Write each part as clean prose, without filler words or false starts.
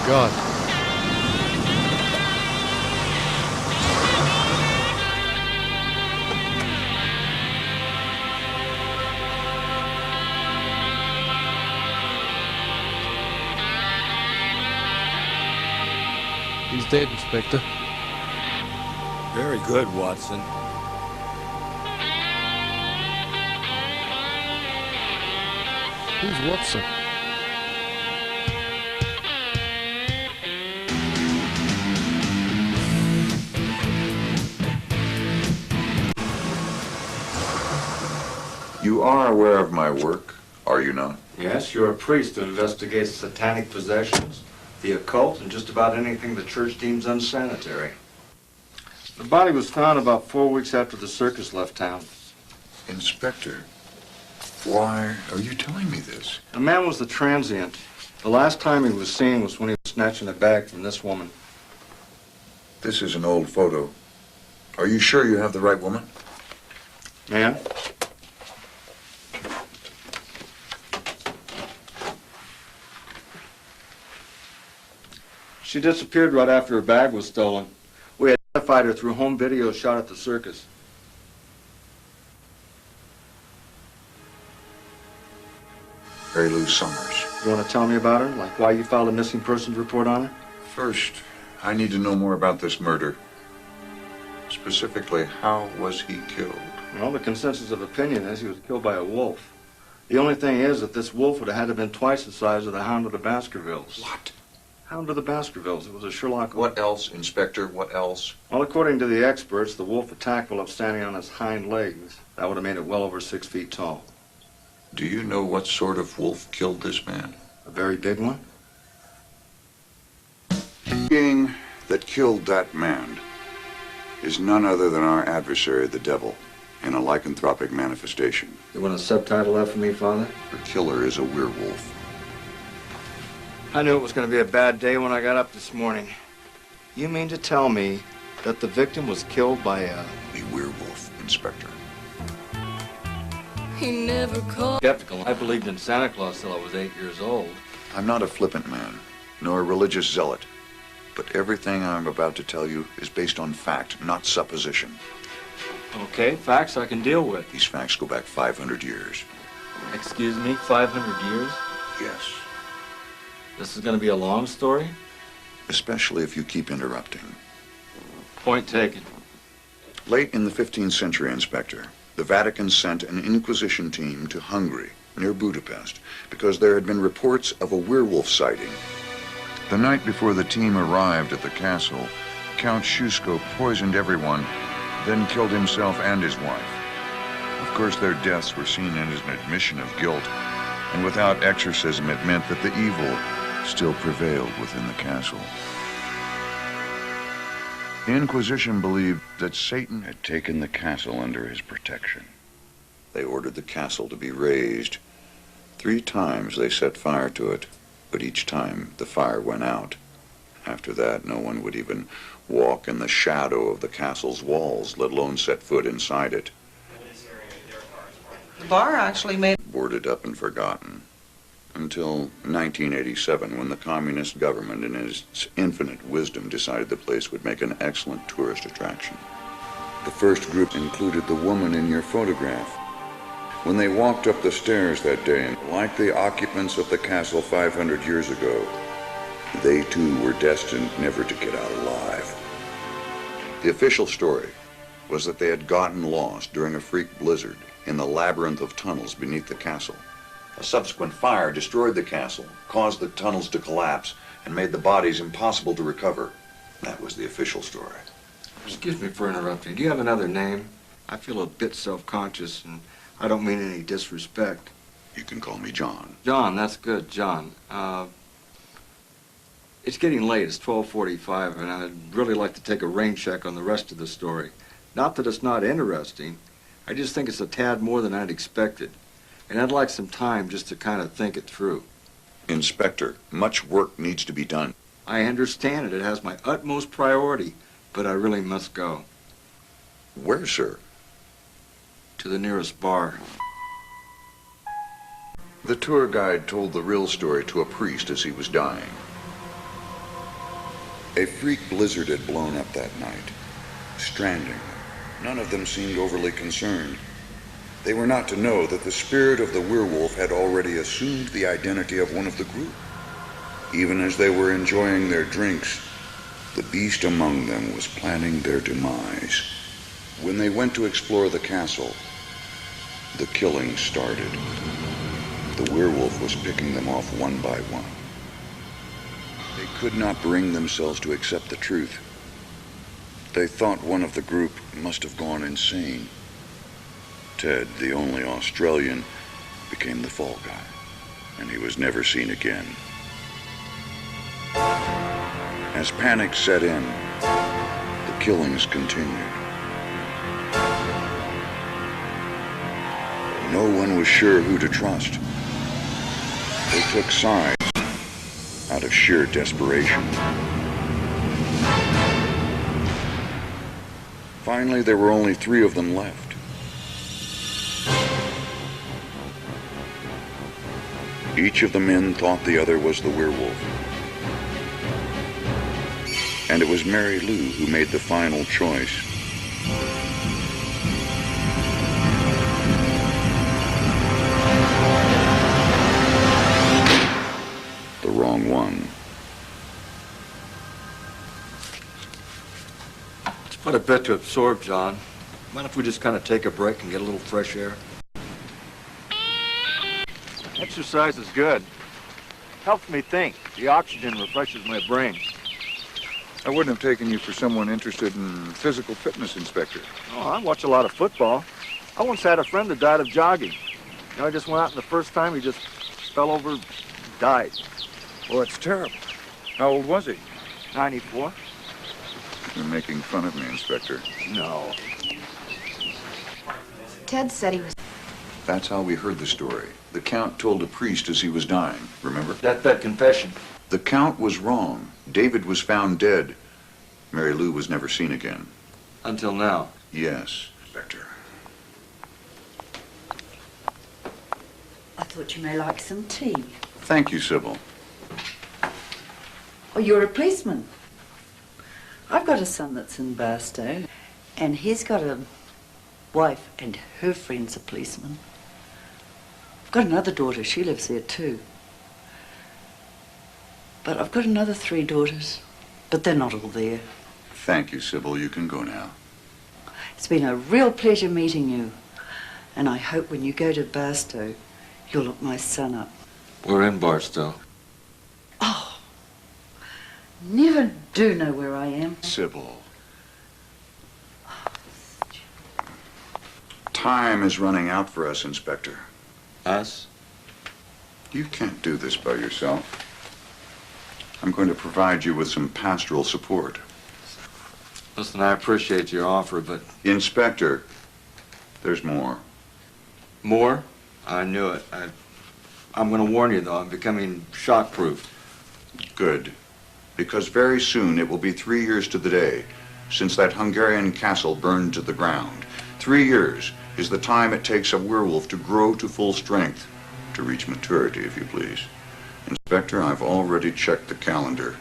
God. He's dead, Inspector. Very good, Watson. Who's Watson? You are aware of my work, are you not? Yes, you're a priest who investigates satanic possessions, the occult, and just about anything the church deems unsanitary. The body was found about 4 weeks after the circus left town. Inspector, why are you telling me this? The man was the transient. The last time he was seen was when he was snatching a bag from this woman. This is an old photo. Are you sure you have the right woman? Man? She disappeared right after her bag was stolen. We identified her through home video shot at the circus. Mary Lou Summers. You want to tell me about her? Like why you filed a missing persons report on her? First, I need to know more about this murder. Specifically, how was he killed? Well, the consensus of opinion is he was killed by a wolf. The only thing is that this wolf would have had to have been twice the size of the Hound of the Baskervilles. What? Hound of the Baskervilles. It was a Sherlock. What else, Inspector? What else? Well, according to the experts, the wolf attacked while standing on his hind legs. That would have made it well over 6 feet tall. Do you know what sort of wolf killed this man? A very big one? The being that killed that man is none other than our adversary, the devil, in a lycanthropic manifestation. You want a subtitle that for me, Father? The killer is a werewolf. I knew it was going to be a bad day when I got up this morning. You mean to tell me that the victim was killed by a werewolf, Inspector. He never called. Skeptical. I believed in Santa Claus till I was 8 years old. I'm not a flippant man, nor a religious zealot, but everything I'm about to tell you is based on fact, not supposition. Okay, facts I can deal with. These facts go back 500 years. Excuse me, 500 years? Yes. This is going to be a long story? Especially if you keep interrupting. Point taken. Late in the 15th century, Inspector, the Vatican sent an Inquisition team to Hungary, near Budapest, because there had been reports of a werewolf sighting. The night before the team arrived at the castle, Count Schusko poisoned everyone, then killed himself and his wife. Of course, their deaths were seen as an admission of guilt, and without exorcism, it meant that the evil still prevailed within the castle. The Inquisition believed that Satan had taken the castle under his protection. They ordered the castle to be razed. 3 times they set fire to it, but each time the fire went out. After that, no one would even walk in the shadow of the castle's walls, let alone set foot inside it. The bar actually made... Boarded up and forgotten. Until 1987, when the communist government, in its infinite wisdom, decided the place would make an excellent tourist attraction. The first group included the woman in your photograph. When they walked up the stairs that day, like the occupants of the castle 500 years ago, they too were destined never to get out alive. The official story was that they had gotten lost during a freak blizzard in the labyrinth of tunnels beneath the castle. A subsequent fire destroyed the castle, caused the tunnels to collapse, and made the bodies impossible to recover. That was the official story. Excuse me for interrupting. Do you have another name? I feel a bit self-conscious, and I don't mean any disrespect. You can call me John. John, that's good, John. It's getting late. It's 12:45, and I'd really like to take a rain check on the rest of the story. Not that it's not interesting. I just think it's a tad more than I'd expected. And I'd like some time just to kind of think it through. Inspector, much work needs to be done. I understand it. It has my utmost priority, but I really must go. Where, sir? To the nearest bar. The tour guide told the real story to a priest as he was dying. A freak blizzard had blown up that night, stranding them. None of them seemed overly concerned. They were not to know that the spirit of the werewolf had already assumed the identity of one of the group. Even as they were enjoying their drinks, the beast among them was planning their demise. When they went to explore the castle, the killing started. The werewolf was picking them off one by one. They could not bring themselves to accept the truth. They thought one of the group must have gone insane. Ted, the only Australian, became the fall guy, and he was never seen again. As panic set in, the killings continued. No one was sure who to trust. They took sides out of sheer desperation. Finally, there were only 3 of them left. Each of the men thought the other was the werewolf. And it was Mary Lou who made the final choice. The wrong one. It's quite a bit to absorb, John. Mind if we just kind of take a break and get a little fresh air? Exercise is good. Helps me think. The oxygen refreshes my brain. I wouldn't have taken you for someone interested in physical fitness, Inspector. Oh, I watch a lot of football. I once had a friend that died of jogging. You know, I just went out and the first time he just fell over, died. Well, that's terrible. How old was he? 94? You're making fun of me, Inspector. No. Ted said he was... That's how we heard the story. The Count told a priest as he was dying, remember? That confession. The Count was wrong. David was found dead. Mary Lou was never seen again. Until now. Yes, Inspector. I thought you may like some tea. Thank you, Sybil. Oh, you're a policeman. I've got a son that's in Barstow, and he's got a wife, and her friend's a policeman. I've got another daughter. She lives there too. But I've got another 3 daughters, but they're not all there. Thank you, Sybil. You can go now. It's been a real pleasure meeting you, and I hope when you go to Barstow, you'll look my son up. We're in Barstow. Oh, never do know where I am. Sybil. Time is running out for us, Inspector. Us? You can't do this by yourself. I'm going to provide you with some pastoral support. Listen, I appreciate your offer, but... Inspector, there's more. More? I knew it. I'm going to warn you, though. I'm becoming shock-proof. Good. Because very soon it will be 3 years to the day since that Hungarian castle burned to the ground. 3 years is the time it takes a werewolf to grow to full strength, to reach maturity, if you please. Inspector, I've already checked the calendar.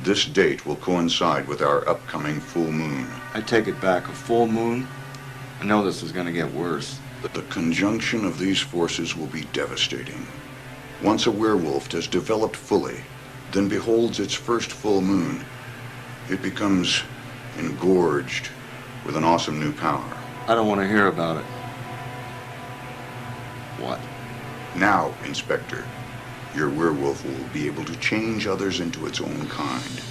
This date will coincide with our upcoming full moon. I take it back. A full moon? I know this is going to get worse. The conjunction of these forces will be devastating. Once a werewolf has developed fully, then beholds its first full moon, it becomes engorged with an awesome new power. I don't want to hear about it. What? Now, Inspector, your werewolf will be able to change others into its own kind.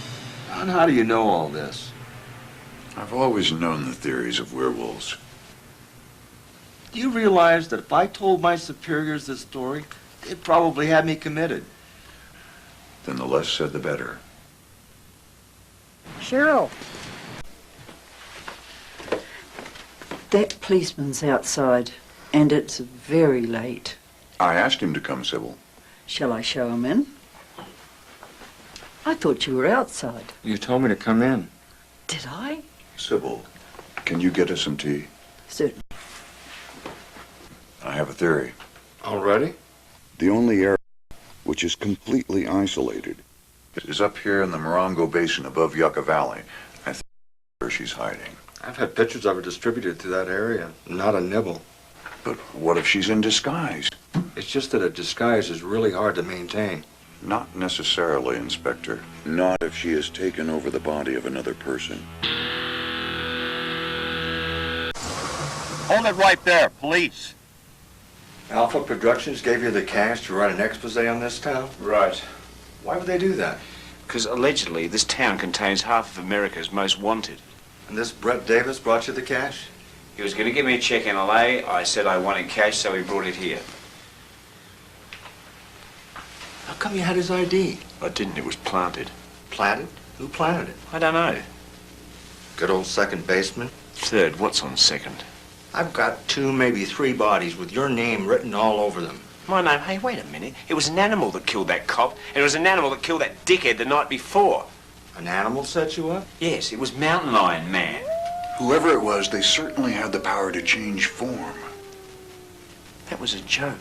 And how do you know all this? I've always known the theories of werewolves. Do you realize that if I told my superiors this story, they'd probably have me committed? Then the less said, the better. Cheryl. That policeman's outside, and it's very late. I asked him to come, Sybil. Shall I show him in? I thought you were outside. You told me to come in. Did I? Sybil, can you get us some tea? Certainly. I have a theory. Already? The only area which is completely isolated Is up here in the Morongo Basin above Yucca Valley. I think where she's hiding. I've had pictures of her distributed to that area. Not a nibble. But what if she's in disguise? It's just that a disguise is really hard to maintain. Not necessarily, Inspector. Not if she has taken over the body of another person. Hold it right there, police. Alpha Productions gave you the cash to write an expose on this town? Right. Why would they do that? Because allegedly this town contains half of America's most wanted. And this Brett Davis brought you the cash? He was going to give me a check in LA. I said I wanted cash, so he brought it here. How come you had his ID? I didn't. It was planted. Planted? Who planted it? I don't know. Good old second baseman. Third, what's on second? I've got 2, maybe 3 bodies with your name written all over them. My name? Hey, wait a minute. It was an animal that killed that cop, and it was an animal that killed that dickhead the night before. An animal set you up? Yes, it was Mountain Lion Man. Whoever it was, they certainly had the power to change form. That was a joke.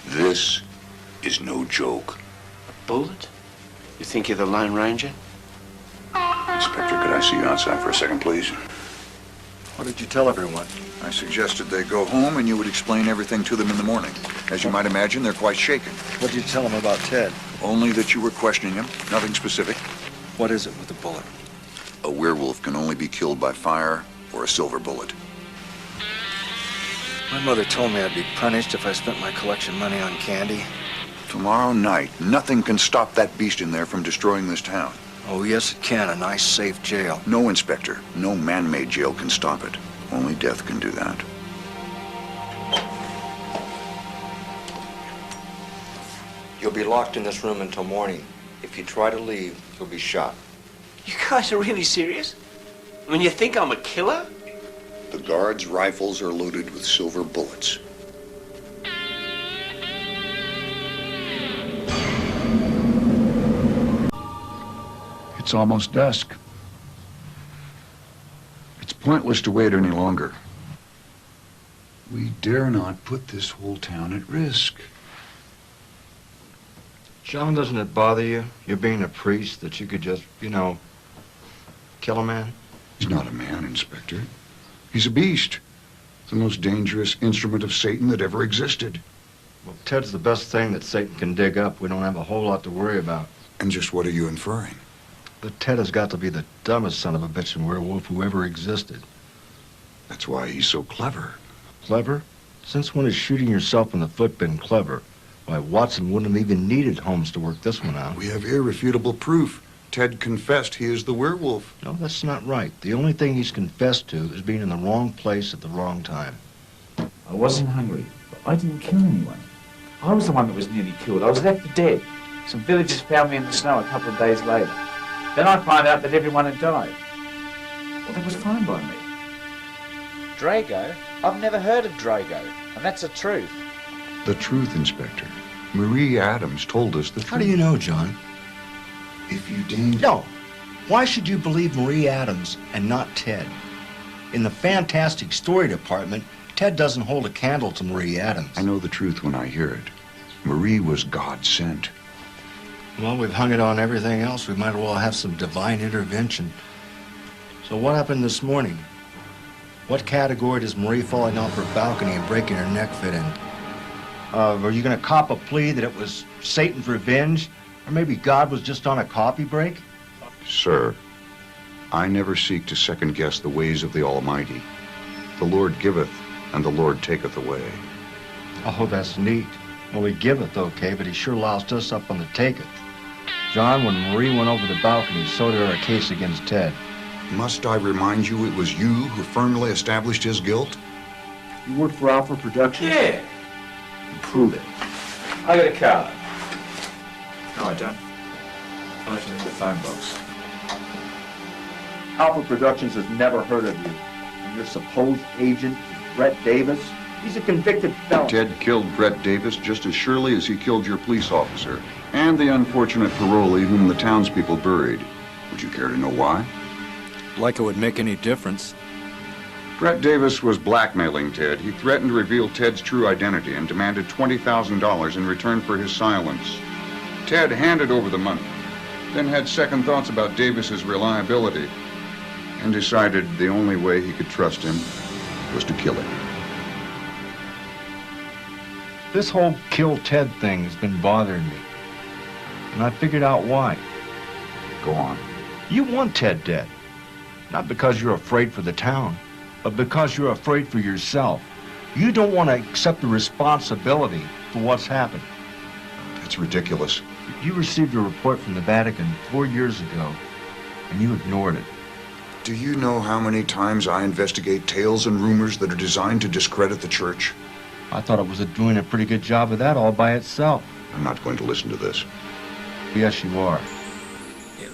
This is no joke. A bullet? You think you're the Lone Ranger? Inspector, could I see you outside for a second, please? What did you tell everyone? I suggested they go home and you would explain everything to them in the morning. As you might imagine, they're quite shaken. What did you tell them about Ted? Only that you were questioning him, nothing specific. What is it with the bullet? A werewolf can only be killed by fire or a silver bullet. My mother told me I'd be punished if I spent my collection money on candy. Tomorrow night, nothing can stop that beast in there from destroying this town. Oh, yes, it can. A nice, safe jail. No, Inspector. No man-made jail can stop it. Only death can do that. You'll be locked in this room until morning. If you try to leave, you'll be shot. You guys are really serious? I mean, you think I'm a killer? The guards' rifles are loaded with silver bullets. It's almost dusk. It's pointless to wait any longer. We dare not put this whole town at risk. John, doesn't it bother you, you being a priest, that you could just, kill a man? He's not a man, Inspector. He's a beast. The most dangerous instrument of Satan that ever existed. Well, Ted's the best thing that Satan can dig up. We don't have a whole lot to worry about. And just what are you inferring? But Ted has got to be the dumbest son of a bitch and werewolf who ever existed. That's why he's so clever. Clever? Since when has shooting yourself in the foot been clever? Why, Watson wouldn't have even needed Holmes to work this one out. We have irrefutable proof. Ted confessed he is the werewolf. No, that's not right. The only thing he's confessed to is being in the wrong place at the wrong time. I wasn't hungry, but I didn't kill anyone. I was the one that was nearly killed. I was left for dead. Some villagers found me in the snow a couple of days later. Then I found out that everyone had died. Well, that was fine by me. Drago? I've never heard of Drago, and that's the truth. The truth, Inspector. Marie Adams told us the truth. How do you know, John? If you deign... No. Why should you believe Marie Adams and not Ted? In the fantastic story department, Ted doesn't hold a candle to Marie Adams. I know the truth when I hear it. Marie was God sent. Well, we've hung it on everything else. We might as well have some divine intervention. So what happened this morning? What category does Marie falling off her balcony and breaking her neck fit in? Are you going to cop a plea that it was Satan's revenge? Or maybe God was just on a coffee break? Sir, I never seek to second-guess the ways of the Almighty. The Lord giveth, and the Lord taketh away. Oh, that's neat. Well, he giveth, okay, but he sure loused us up on the taketh. John, when Marie went over the balcony, so did our case against Ted. Must I remind you it was you who firmly established his guilt? You work for Alpha Productions? Yeah. Prove it. I got a card. No, I don't. I left it in the phone box. Alpha Productions has never heard of you. And your supposed agent is Brett Davis. He's a convicted felon. Ted killed Brett Davis just as surely as he killed your police officer and the unfortunate parolee whom the townspeople buried. Would you care to know why? Like it would make any difference. Brett Davis was blackmailing Ted. He threatened to reveal Ted's true identity and demanded $20,000 in return for his silence. Ted handed over the money, then had second thoughts about Davis's reliability, and decided the only way he could trust him was to kill him. This whole kill Ted thing has been bothering me, and I figured out why. Go on. You want Ted dead, not because you're afraid for the town, but because you're afraid for yourself. You don't want to accept the responsibility for what's happened. That's ridiculous. You received a report from the Vatican 4 years ago, and you ignored it. Do you know how many times I investigate tales and rumors that are designed to discredit the church? I thought it was doing a pretty good job of that all by itself. I'm not going to listen to this. Yes, you are.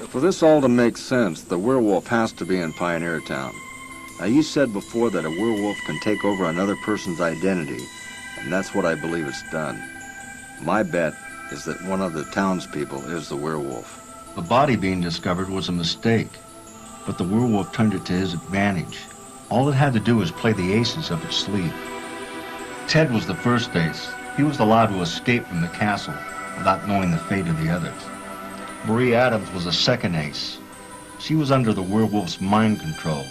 For this all to make sense, the werewolf has to be in Pioneer Town. Now, you said before that a werewolf can take over another person's identity, and that's what I believe it's done. My bet is that one of the townspeople is the werewolf. The body being discovered was a mistake, but the werewolf turned it to his advantage. All it had to do was play the aces up its sleeve. Ted was the first ace. He was allowed to escape from the castle without knowing the fate of the others. Marie Adams was the second ace. She was under the werewolf's mind control,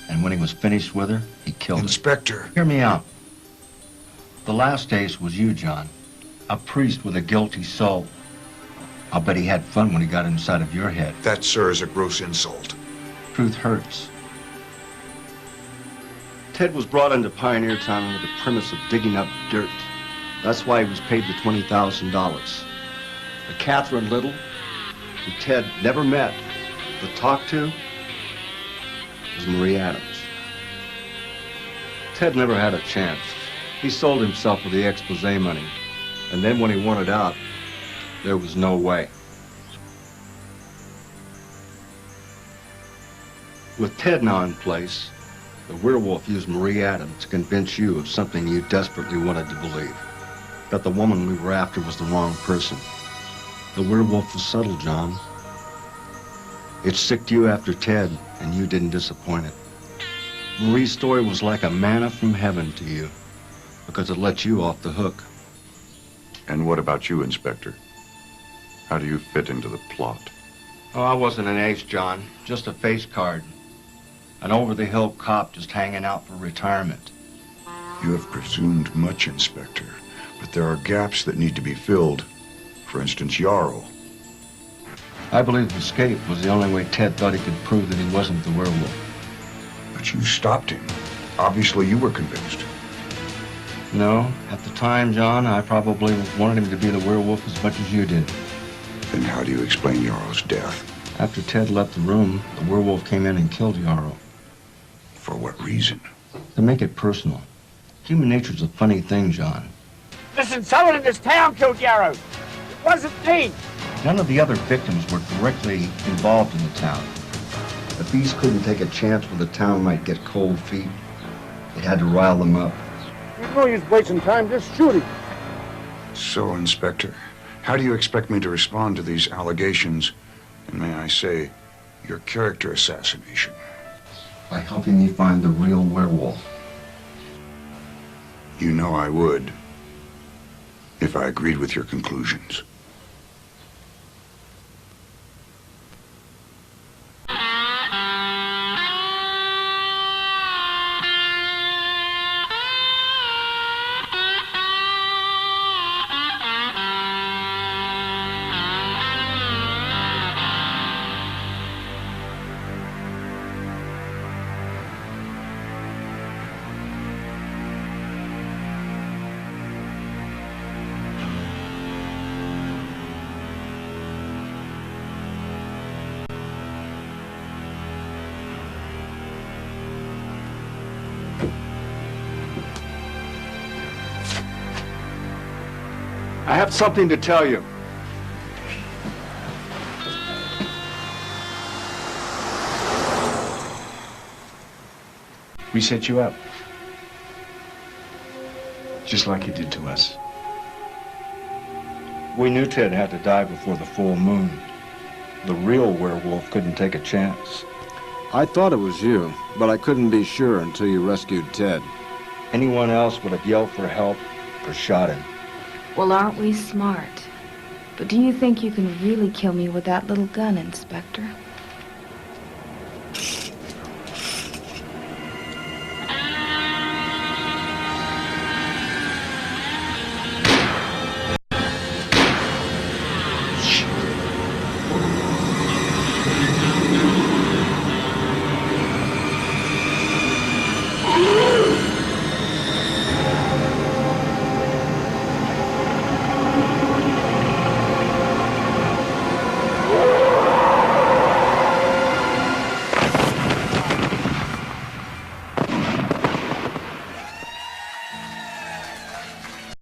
and when he was finished with her, he killed her. Inspector. Hear me out. The last ace was you, John. A priest with a guilty soul. I'll bet he had fun when he got inside of your head. That, sir, is a gross insult. Truth hurts. Ted was brought into Pioneer Town under the premise of digging up dirt. That's why he was paid the $20,000. But Catherine Little, who Ted never met but talked to, was Marie Adams. Ted never had a chance. He sold himself for the expose money. And then when he wanted out, there was no way. With Ted now in place, the werewolf used Marie Adams to convince you of something you desperately wanted to believe. That the woman we were after was the wrong person. The werewolf was subtle, John. It sicked you after Ted, and you didn't disappoint it. Marie's story was like a manna from heaven to you, because it let you off the hook. And what about you, Inspector? How do you fit into the plot? Oh, I wasn't an ace, John. Just a face card. An over-the-hill cop just hanging out for retirement. You have presumed much, Inspector, but there are gaps that need to be filled. For instance, Yarrow. I believe escape was the only way Ted thought he could prove that he wasn't the werewolf. But you stopped him. Obviously, you were convinced. No, at the time, John, I probably wanted him to be the werewolf as much as you did. Then how do you explain Yarrow's death? After Ted left the room, the werewolf came in and killed Yarrow. For what reason? To make it personal. Human nature's a funny thing, John. Listen, someone in this town killed Yarrow. It wasn't me. None of the other victims were directly involved in the town. The beast couldn't take a chance where the town might get cold feet. It had to rile them up. There's no use wasting time, just shoot him. So, Inspector, how do you expect me to respond to these allegations, and may I say, your character assassination? By helping me find the real werewolf. You know I would, if I agreed with your conclusions. I have something to tell you. We set you up. Just like you did to us. We knew Ted had to die before the full moon. The real werewolf couldn't take a chance. I thought it was you, but I couldn't be sure until you rescued Ted. Anyone else would have yelled for help or shot him. Well, aren't we smart? But do you think you can really kill me with that little gun, Inspector?